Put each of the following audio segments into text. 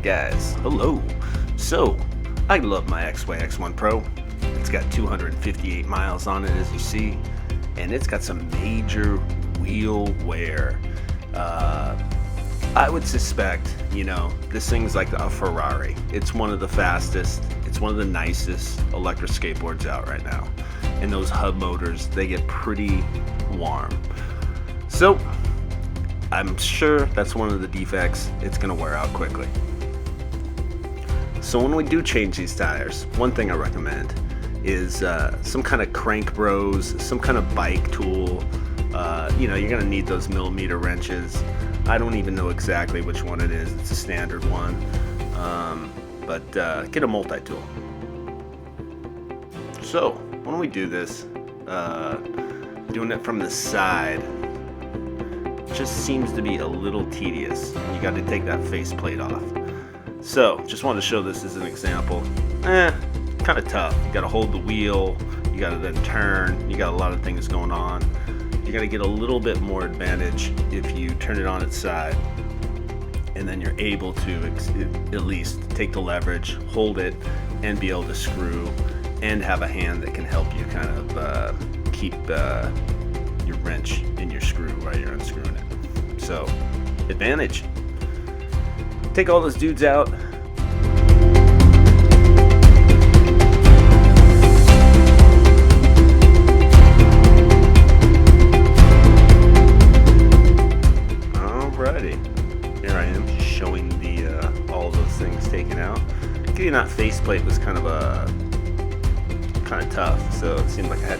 guys, hello. So, I love my Exway X1 Pro. It's got 258 miles on it, as you see, and it's got some major wheel wear. I would suspect, this thing's like a Ferrari. It's one of the fastest, it's one of the nicest electric skateboards out right now. And those hub motors, they get pretty warm. So, I'm sure that's one of the defects. It's going to wear out quickly. So when we do change these tires, one thing I recommend is some kind of crank bros, some kind of bike tool. You're going to need those millimeter wrenches. I don't even know exactly which one it is. It's a standard one. But get a multi-tool. So when we do this, doing it from the side just seems to be a little tedious. You got to take that faceplate off. So just wanted to show this as an example. Kind of tough. You got to hold the wheel, you got to then turn, you got a lot of things going on. You got to get a little bit more advantage if you turn it on its side, and then you're able to at least take the leverage, hold it, and be able to screw, and have a hand that can help you kind of keep your wrench in your screw while you're unscrewing it. So, advantage. Take all those dudes out. Alrighty, here I am showing all those things taken out. Getting that faceplate was kind of tough, so it seemed like I had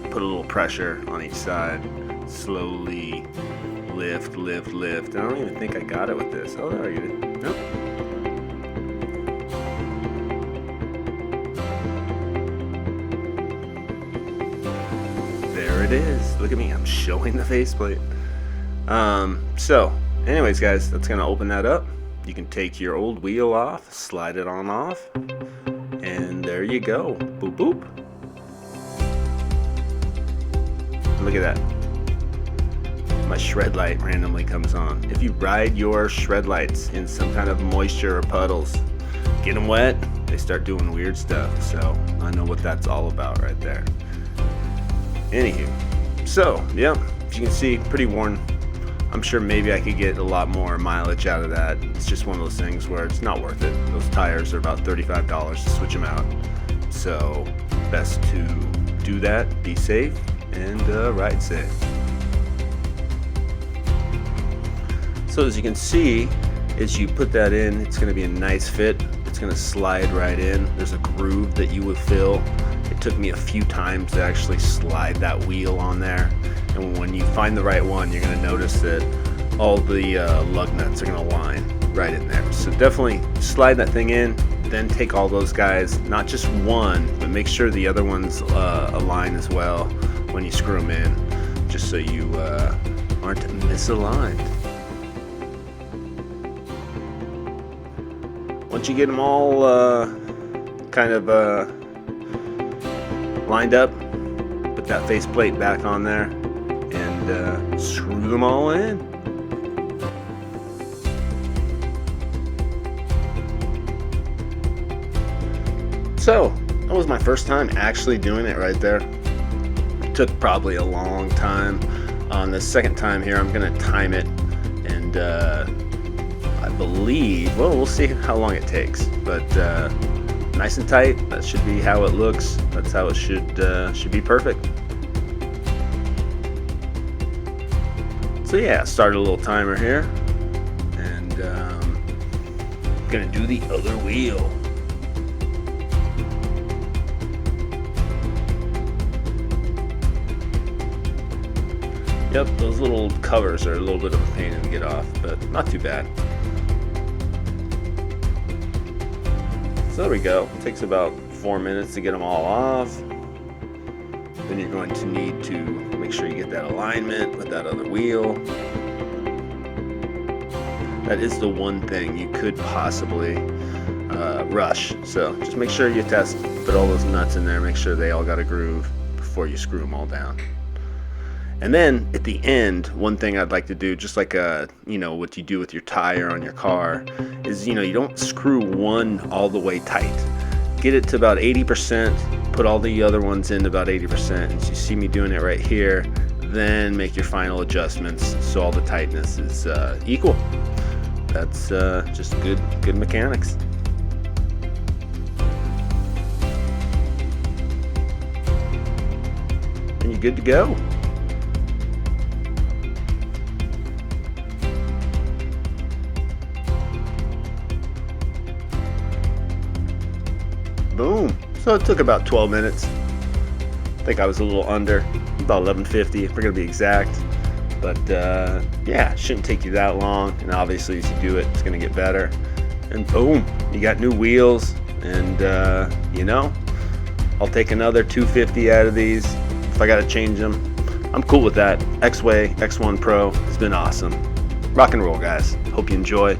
to put a little pressure on each side. Slowly lift. I don't even think I got it with this. Oh, there you go. Nope. There it is. Look at me. I'm showing the faceplate. So, anyways, guys, that's going to open that up. You can take your old wheel off, slide it on off, and there you go. Boop, boop. Look at that. My shred light randomly comes on. If you ride your shred lights in some kind of moisture or puddles, get them wet, they start doing weird stuff. So I know what that's all about right there. Anywho, so yeah, as you can see, pretty worn. I'm sure maybe I could get a lot more mileage out of that. It's just one of those things where it's not worth it. Those tires are about $35 to switch them out. So best to do that, be safe, and ride safe. So as you can see, as you put that in, it's going to be a nice fit. It's going to slide right in. There's a groove that you would fill. It took me a few times to actually slide that wheel on there. And when you find the right one, you're going to notice that all the lug nuts are going to line right in there. So definitely slide that thing in, then take all those guys, not just one, but make sure the other ones align as well when you screw them in, just so you aren't misaligned. Once you get them all kind of lined up, put that faceplate back on there and screw them all in. So that was my first time actually doing it right there. It took probably a long time. On the second time here, I'm going to time it, and I believe, well, we'll see how long it takes, but nice and tight. That should be how it looks. That's how it should be perfect. So yeah, started a little timer here, and gonna do the other wheel. Yep, those little covers are a little bit of a pain to get off, but not too bad. So there we go. It takes about 4 minutes to get them all off. Then you're going to need to make sure you get that alignment with that other wheel. That is the one thing you could possibly rush. So just make sure you test, put all those nuts in there, make sure they all got a groove before you screw them all down. And then at the end, one thing I'd like to do, just like what you do with your tire on your car, is you don't screw one all the way tight. Get it to about 80%, put all the other ones in about 80%, and you see me doing it right here. Then make your final adjustments so all the tightness is equal. That's just good mechanics. And you're good to go. Boom. So it took about 12 minutes. I think I was a little under, about 11:50 if we're gonna be exact. But yeah, it shouldn't take you that long. And obviously, as you do it, it's gonna get better. And boom, you got new wheels. And I'll take another 250 out of these if I gotta change them. I'm cool with that. Exway X1 Pro has been awesome. Rock and roll, guys. Hope you enjoy.